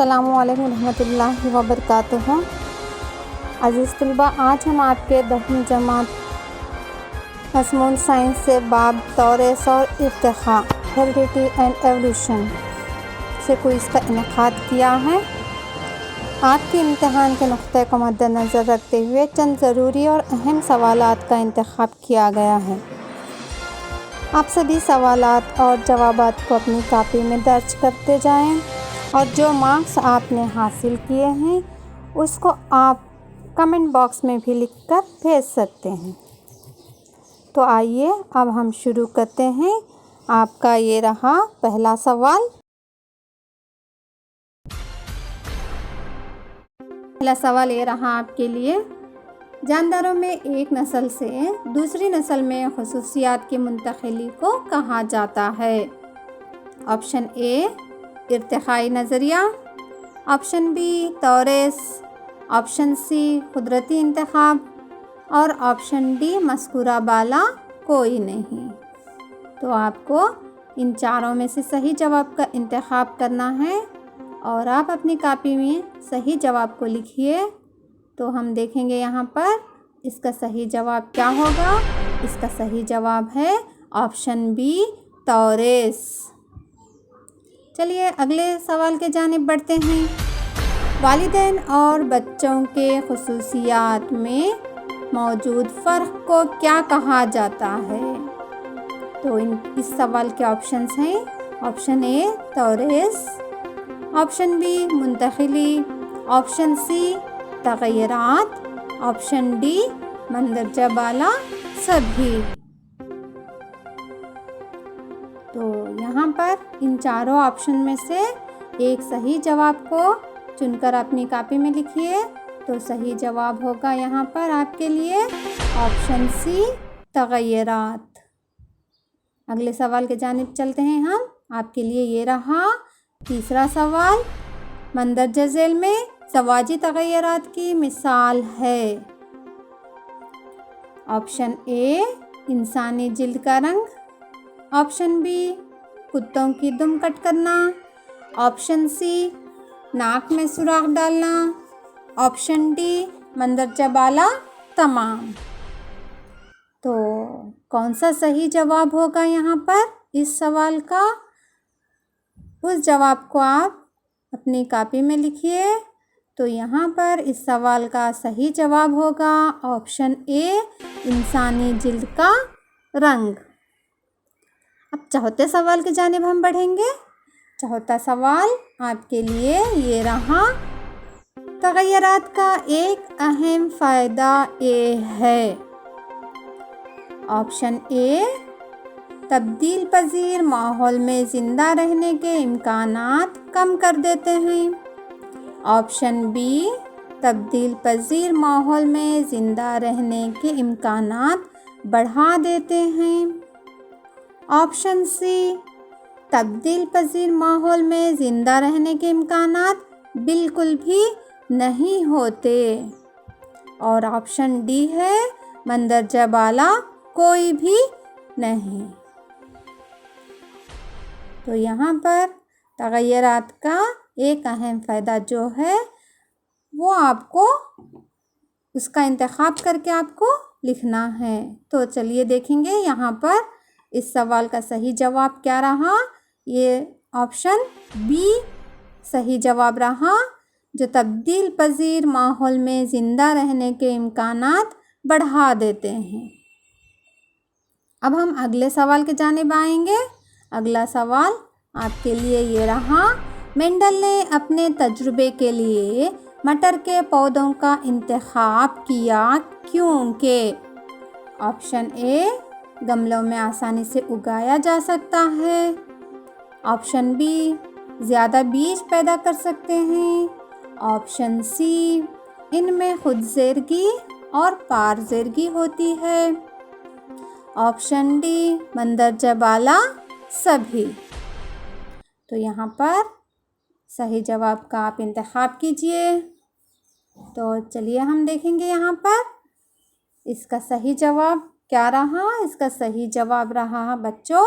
अस्सलामु अलैकुम रहमतुल्लाहि व बरकातुहू। अज़ीज़ तलबा, आज हम आपके 10वीं जमात मज़मून साइंस से बाब तौरेस और इर्तिक़ा हेरिडिटी एंड एवोल्यूशन से क्विज़ का इनेकाद किया है। आपके इम्तिहान के नुक्ते को मद्देनज़र रखते हुए चंद ज़रूरी और अहम सवालात का इंतखाब किया गया है। आप सभी सवालात और जवाबात को अपनी कापी में दर्ज करते जाएं और जो मार्क्स आपने हासिल किए हैं उसको आप कमेंट बॉक्स में भी लिखकर भेज सकते हैं। तो आइए अब हम शुरू करते हैं। आपका ये रहा पहला सवाल। पहला सवाल ये रहा आपके लिए, जानदारों में एक नस्ल से दूसरी नस्ल में खुसूसियात की मुंतकिली को कहा जाता है? ऑप्शन ए इर्तिक़ाई नज़रिया, ऑप्शन बी तौरेस, ऑप्शन सी कुदरती इंतखाब और ऑप्शन डी मज़कूरा बाला कोई नहीं। तो आपको इन चारों में से सही जवाब का इंतखाब करना है और आप अपनी कापी में सही जवाब को लिखिए। तो हम देखेंगे यहाँ पर इसका सही जवाब क्या होगा। इसका सही जवाब है ऑप्शन बी तौरेस। चलिए अगले सवाल के जानिब बढ़ते हैं। वालिदैन और बच्चों के खुसूसियात में मौजूद फ़र्क को क्या कहा जाता है? तो इस सवाल के ऑप्शंस हैं। ऑप्शन ए तौरेस, ऑप्शन बी मुंतकिली, ऑप्शन सी तग़य्युरात, ऑप्शन डी मंदरजा बाला सभी। तो यहाँ पर इन चारों ऑप्शन में से एक सही जवाब को चुनकर अपनी कापी में लिखिए। तो सही जवाब होगा यहाँ पर आपके लिए ऑप्शन सी तग़य्युरात। अगले सवाल के जानिब चलते हैं हम। आपके लिए ये रहा तीसरा सवाल। मंदरजा झेल में ज़वाजी तग़य्युरात की मिसाल है? ऑप्शन ए इंसानी जिल्द का रंग, ऑप्शन बी कुत्तों की दुम कट करना, ऑप्शन सी नाक में सुराख डालना, ऑप्शन डी मंदरजा बाला तमाम। तो कौन सा सही जवाब होगा यहाँ पर इस सवाल का? उस जवाब को आप अपनी कापी में लिखिए। तो यहाँ पर इस सवाल का सही जवाब होगा ऑप्शन ए इंसानी जिल्द का रंग। अब चौथे सवाल की जानिब हम बढ़ेंगे। चौथा सवाल आपके लिए ये रहा, तग़य्युरात का एक अहम फ़ायदा ये है? ऑप्शन ए तब्दील पजीर माहौल में ज़िंदा रहने के इम्कानात कम कर देते हैं, ऑप्शन बी तब्दील पजीर माहौल में ज़िंदा रहने के इम्कानात बढ़ा देते हैं, ऑप्शन सी तब्दील पजीर माहौल में ज़िंदा रहने के इम्कानात बिल्कुल भी नहीं होते, और ऑप्शन डी है मंदरजा बाला कोई भी नहीं। तो यहाँ पर तग़य्युरात का एक अहम फ़ायदा जो है वो आपको उसका इंतखाब करके आपको लिखना है। तो चलिए देखेंगे यहाँ पर इस सवाल का सही जवाब क्या रहा। ये ऑप्शन बी सही जवाब रहा, जो तब्दील पजीर माहौल में ज़िंदा रहने के इम्कानात बढ़ा देते हैं। अब हम अगले सवाल के जानिब आएंगे। अगला सवाल आपके लिए ये रहा, मेंडल ने अपने तजुर्बे के लिए मटर के पौधों का इंतखाब किया क्योंकि? ऑप्शन ए गमलों में आसानी से उगाया जा सकता है, ऑप्शन बी ज़्यादा बीज पैदा कर सकते हैं, ऑप्शन सी इनमें खुदज़ेरगी और पारज़ेरगी होती है, ऑप्शन डी मंदरजा बाला सभी। तो यहाँ पर सही जवाब का आप इंतखाब कीजिए। तो चलिए हम देखेंगे यहाँ पर इसका सही जवाब क्या रहा। इसका सही जवाब रहा बच्चों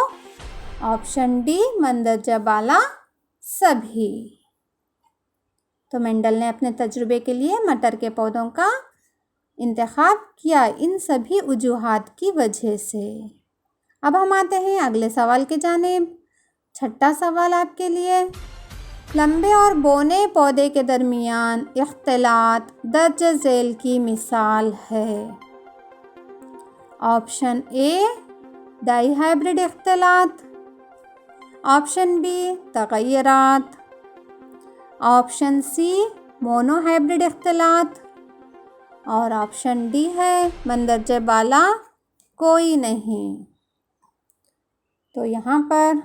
ऑप्शन डी मंदरजा बाला सभी। तो मेंडल ने अपने तजुर्बे के लिए मटर के पौधों का इंतखाब किया इन सभी वजूहात की वजह से। अब हम आते हैं अगले सवाल के जानिब। छठा सवाल आपके लिए, लंबे और बौने पौधे के दरमियान इख्तिलात दर्ज झेल की मिसाल है। ऑप्शन ए डाई हाइब्रिड इख्तिलात, ऑप्शन बी तगय्युरात, ऑप्शन सी मोनो हाइब्रिड इख्तिलात और ऑप्शन डी है मंदरजे बाला कोई नहीं। तो यहाँ पर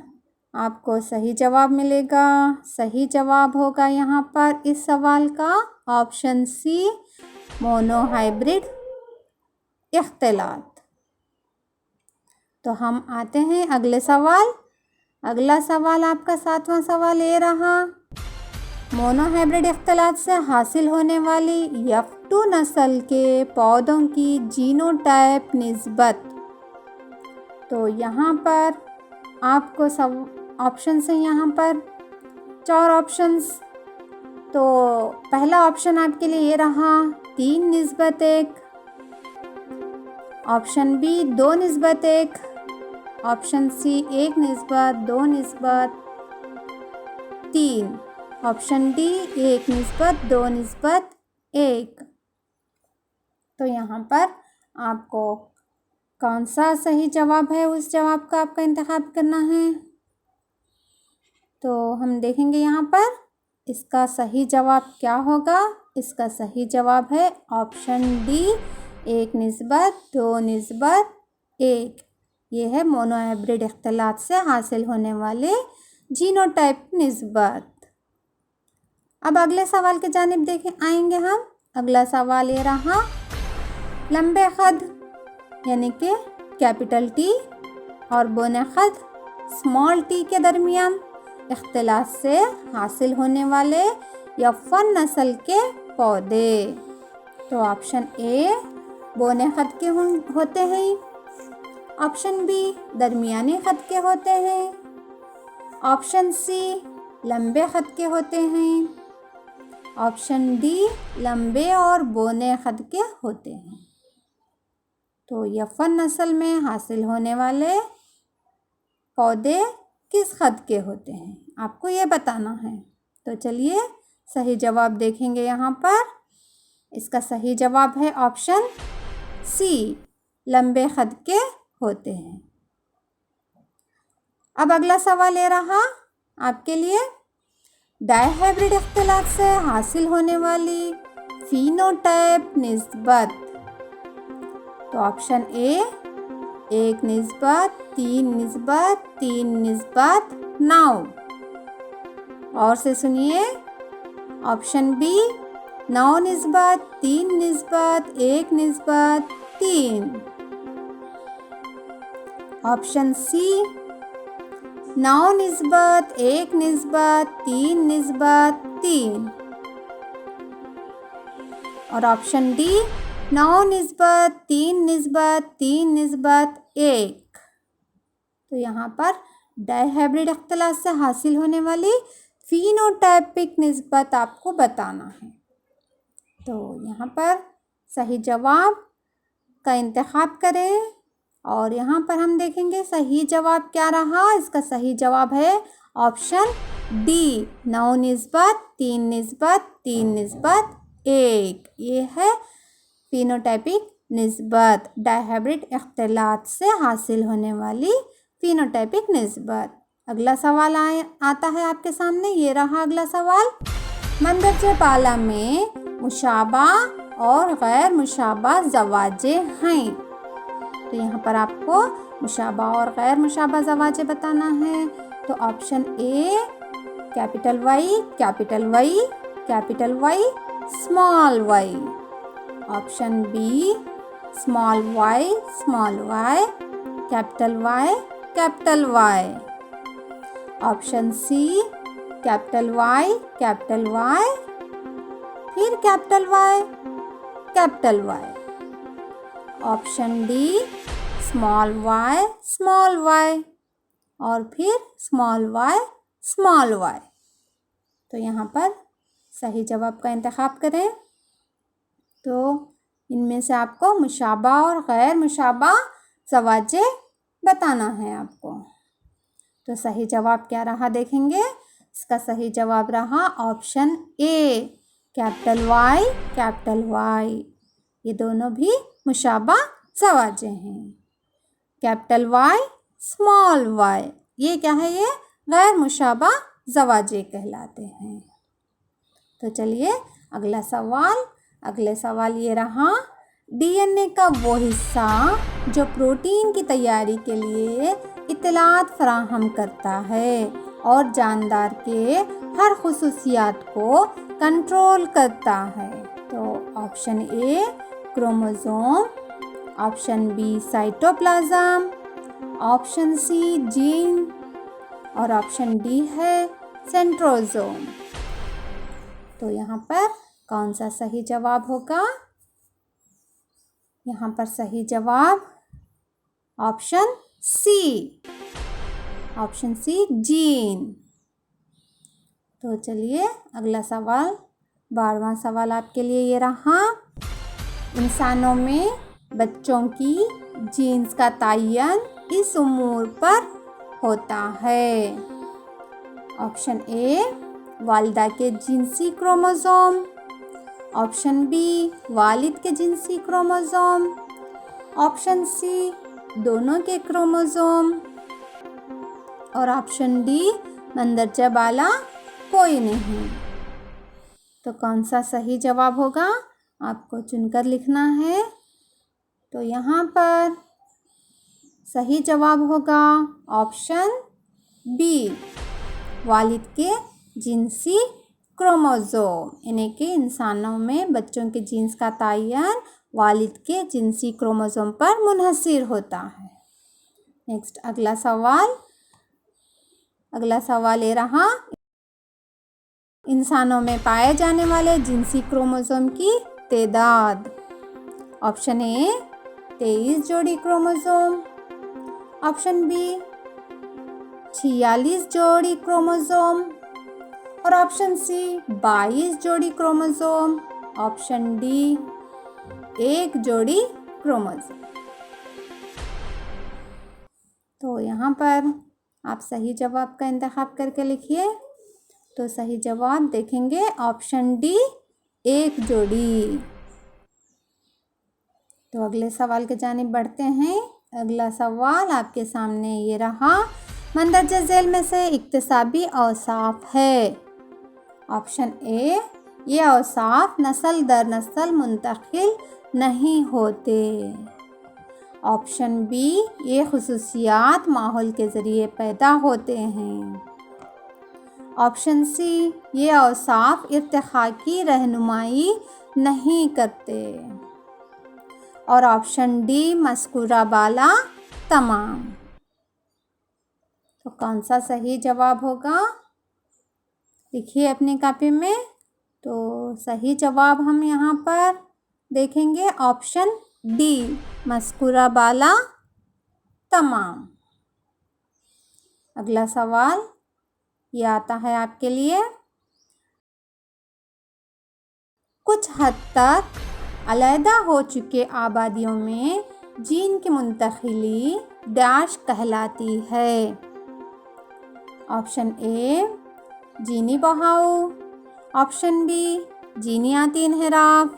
आपको सही जवाब मिलेगा। सही जवाब होगा यहाँ पर इस सवाल का ऑप्शन सी मोनो हाइब्रिड इख्तिलात। तो हम आते हैं अगले सवाल। अगला सवाल आपका 7वां सवाल ये रहा, मोनो हाइब्रिड इख्तिलात से हासिल होने वाली F2 नस्ल के पौधों की जीनोटाइप निस्बत। तो यहाँ पर आपको सब ऑप्शंस हैं, यहाँ पर 4 ऑप्शंस। तो पहला ऑप्शन आपके लिए ये रहा 3:1, option B 2:1, option C 1:2:3, option D 1:2:1। तो यहाँ पर आपको कौन सा सही जवाब है उस जवाब का आपका इंतखाब करना है। तो हम देखेंगे यहाँ पर इसका सही जवाब क्या होगा। इसका सही जवाब है ऑप्शन डी 1:2:1। ये है मोनो हाइब्रिड इख्तिलात से हासिल होने वाले जीनोटाइप निस्बत। अब अगले सवाल के जानिब देखें आएंगे हम। अगला सवाल ये रहा, लंबे खद यानी कि कैपिटल टी और बोने खद स्मॉल टी के दरमियान इख्तिलात से हासिल होने वाले F1 नस्ल के पौधे। तो ऑप्शन ए बोने खद के होते हैं, ऑप्शन बी दरमियाने खद के होते हैं, ऑप्शन सी लंबे खद के होते हैं, ऑप्शन डी लंबे और बोने खद के होते हैं। तो F1 नस्ल में हासिल होने वाले पौधे किस खद के होते हैं आपको ये बताना है। तो चलिए सही जवाब देखेंगे यहाँ पर। इसका सही जवाब है ऑप्शन सी लंबे खद के होते हैं। अब अगला सवाल ये रहा आपके लिए, डाई हाइब्रिड इख्तिलात से हासिल होने वाली फिनोटाइप निस्बत। तो ऑप्शन ए 1:3:3:9 और से सुनिए, ऑप्शन बी 9:3:1:3, ऑप्शन सी 9:1:3:3 और ऑप्शन डी 9:3:3:1। तो यहाँ पर डाई हाइब्रिड इख्तिलात से हासिल होने वाली फिनोटाइपिक निस्बत आपको बताना है। तो यहाँ पर सही जवाब का इंतखाब करें और यहाँ पर हम देखेंगे सही जवाब क्या रहा। इसका सही जवाब है ऑप्शन डी 9:3:3:1। ये है फिनोटाइपिक निस्बत, डाई हाइब्रिड इख्तिलात से हासिल होने वाली फिनोटाइपिक निस्बत। अगला सवाल आता है आपके सामने। ये रहा अगला सवाल, मंदरजे बाला में मुशाबा और गैर मुशाबा ज़वाजे हैं। तो यहाँ पर आपको मुशाबा और गैर मुशाबा ज़वाजे बताना है। तो option A capital Y capital Y capital Y small Y, option B small Y capital Y capital Y, option C capital Y फिर capital Y, option D small Y और फिर स्मॉल वाई। तो यहाँ पर सही जवाब का इंतखाब करें। तो इनमें से आपको मुशाबा और गैर मुशाबा ज़वाजे बताना है आपको। तो सही जवाब क्या रहा देखेंगे। इसका सही जवाब रहा ऑप्शन ए, कैपिटल वाई। ये दोनों भी मुशाबा ज़वाजे हैं। कैपिटल वाई, स्मॉल वाई, ये क्या है, ये गैर मुशाबा ज़वाजे कहलाते हैं। तो चलिए अगले सवाल ये रहा, डीएनए का वो हिस्सा जो प्रोटीन की तैयारी के लिए इत्तलात फराहम करता है और जानदार के हर खुसूसियात को कंट्रोल करता है। तो option A chromosome, option B cytoplasm, option C gene और ऑप्शन डी है सेंट्रोसोम। तो यहाँ पर कौन सा सही जवाब होगा। यहाँ पर सही जवाब ऑप्शन सी जीन। तो चलिए अगला सवाल, 12वां सवाल आपके लिए ये रहा, इंसानों में बच्चों की जीन्स का तयन इस उम्र पर होता है। ऑप्शन ए वालिदा के जिनसी क्रोमोसोम, ऑप्शन बी वालिद के जिनसी क्रोमोसोम, ऑप्शन सी दोनों के क्रोमोसोम और ऑप्शन डी मंदरजा वाला कोई नहीं। तो कौन सा सही जवाब होगा आपको चुनकर लिखना है। तो यहाँ पर सही जवाब होगा ऑप्शन बी, वालिद के जिनसी क्रोमोसोम, यानी कि इंसानों में बच्चों के जीन्स का तयन वालिद के जिनसी क्रोमोसोम पर मुनहसिर होता है। नेक्स्ट अगला सवाल ये रहा, इंसानों में पाए जाने वाले जिनसी क्रोमोसोम की तादाद। ऑप्शन ए 23 जोड़ी क्रोमोसोम, ऑप्शन बी 46 जोड़ी क्रोमोसोम और ऑप्शन सी 22 जोड़ी क्रोमोसोम, ऑप्शन डी 1 जोड़ी क्रोमोसोम। तो यहाँ पर आप सही जवाब का इंतखाब करके लिखिए। तो सही जवाब देखेंगे ऑप्शन डी 1 जोड़ी। तो अगले सवाल के जानिब बढ़ते हैं। अगला सवाल आपके सामने ये रहा, मंदरजा झेल में से इक्तिसाबी औसाफ है। ऑप्शन ए ये औसाफ नस्ल दर नस्ल मुंतकिल नहीं होते, ऑप्शन बी ये खुसूसियात माहौल के ज़रिए पैदा होते हैं, ऑप्शन सी ये औसाफ इर्तिखा की रहनुमाई नहीं करते और ऑप्शन डी मज़कूरा बाला तमाम। तो कौन सा सही जवाब होगा लिखिए अपनी कॉपी में। तो सही जवाब हम यहाँ पर देखेंगे ऑप्शन डी मज़कूरा बाला तमाम। अगला सवाल ये आता है आपके लिए, कुछ हद तक अलहदा हो चुके आबादियों में जीन की मुंतकिली डैश कहलाती है। ऑप्शन ए जीनी बहाव, ऑप्शन बी जीनियाती इन्हिराफ,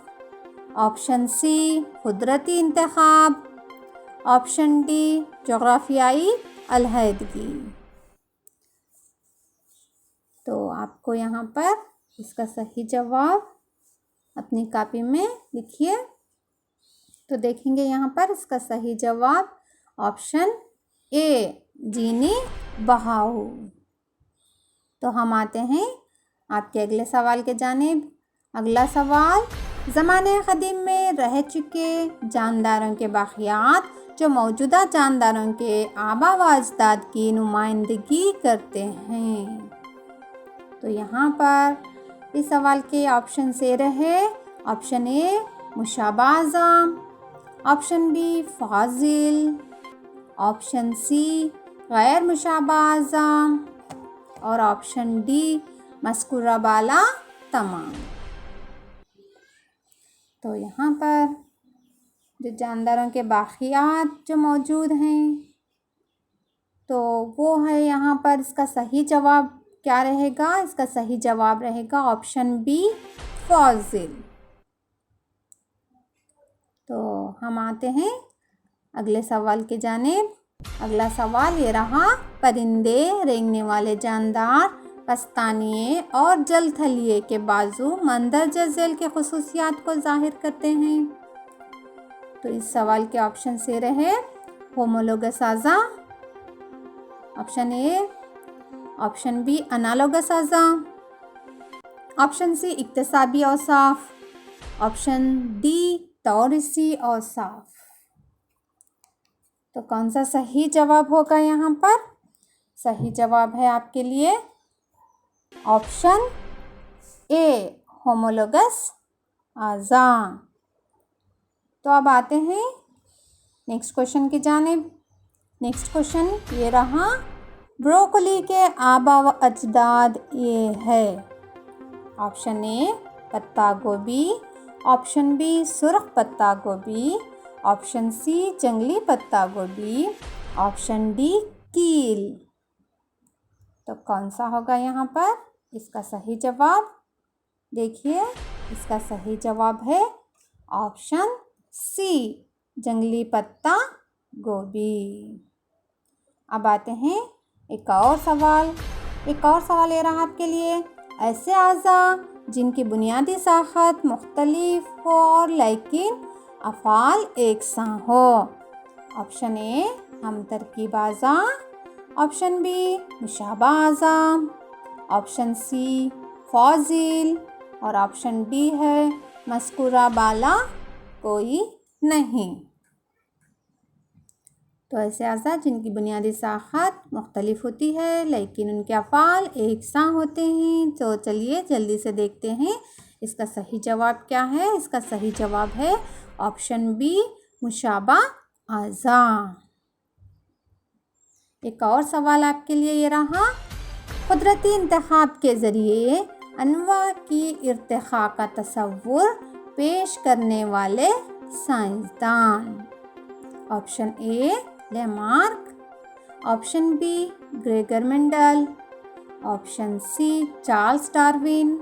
ऑप्शन सी कुदरती इंतखाब, ऑप्शन डी जोग्राफियाई अलहदगी। तो आपको यहाँ पर इसका सही जवाब अपनी कॉपी में लिखिए। तो देखेंगे यहाँ पर इसका सही जवाब ऑप्शन ए जीनी बहाव। तो हम आते हैं आपके अगले सवाल के जानिब। अगला सवाल, ज़माने क़दीम में रह चुके जानदारों के बाक़ियात जो मौजूदा जानदारों के आबा व अजदाद की नुमाइंदगी करते हैं। तो यहाँ पर इस सवाल के ऑप्शन से रहे, ऑप्शन ए मुशाबा आज़म, ऑप्शन बी फाजिल, ऑप्शन सी गैर मुशाबा आज़म और ऑप्शन डी मज़कूरा बाला तमाम। तो यहाँ पर जो जानदारों के बाक़ियात जो मौजूद हैं, तो वो है यहाँ पर इसका सही जवाब क्या रहेगा? इसका सही जवाब रहेगा ऑप्शन बी, फॉसिल। तो हम आते हैं अगले सवाल की जानिब। अगला सवाल ये रहा, परिंदे, रेंगने वाले जानदार, पस्तानिये और जलथलिये के बाजू मंदरजा झैल के खुसूसियात को ज़ाहिर करते हैं। तो इस सवाल के ऑप्शन से रहे होमोलोगस आज़ा, option A, option B analogous आज़ा, ऑप्शन सी इक्तिसाबी औसाफ, ऑप्शन डी तौरिसी औसाफ। तो कौन सा सही जवाब होगा यहाँ पर? सही जवाब है आपके लिए ऑप्शन ए, होमोलोगस आज़ा। तो अब आते हैं नेक्स्ट क्वेश्चन की जानिब। नेक्स्ट क्वेश्चन ये रहा, ब्रोकली के आबा व अजदाद ये है। ऑप्शन ए पत्ता गोभी, ऑप्शन बी सुर्ख पत्ता गोभी, ऑप्शन सी जंगली पत्ता गोभी, ऑप्शन डी कील। तो कौन सा होगा यहाँ पर इसका सही जवाब? देखिए, इसका सही जवाब है ऑप्शन सी, जंगली पत्ता गोभी। अब आते हैं एक और सवाल ये रहा आपके लिए, ऐसे आज़ा जिनकी बुनियादी साखत मुख्तलिफ हो और लेकिन अफ़ाल एक सा हो। ऑप्शन ए हम तरकीब आज़ा, ऑप्शन बी मुशाबा आज़ा, ऑप्शन सी फॉजिल और ऑप्शन डी है मस्कुरा बाला कोई नहीं। तो ऐसे आज़ा जिनकी बुनियादी साखत मुख्तलिफ होती है लेकिन उनके अफ़ाल एक सा होते हैं। तो चलिए जल्दी से देखते हैं इसका सही जवाब क्या है। इसका सही जवाब है ऑप्शन बी, मुशाबा आज़ा। एक और सवाल आपके लिए ये रहा, कुदरती इंतखाब के ज़रिए अनवा की इर्तिखा का तसव्वुर पेश करने वाले साइंसदान। Option A Lamarck, option B Gregor Mendel, option C Charles Darwin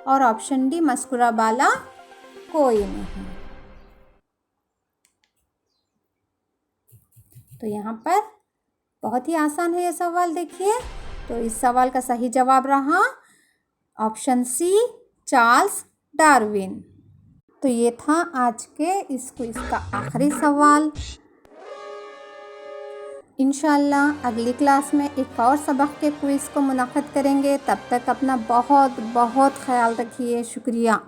और ऑप्शन डी मस्कुरा बाला कोई नहीं। तो यहाँ पर बहुत ही आसान है ये सवाल। देखिए, तो इस सवाल का सही जवाब रहा ऑप्शन सी, चार्ल्स डार्विन। तो ये था आज के इस क्विज़ का आखिरी सवाल। इंशाअल्लाह अगली क्लास में एक और सबक के क्विज़ को मुनक़्क़िद करेंगे। तब तक अपना बहुत बहुत ख्याल रखिए। शुक्रिया।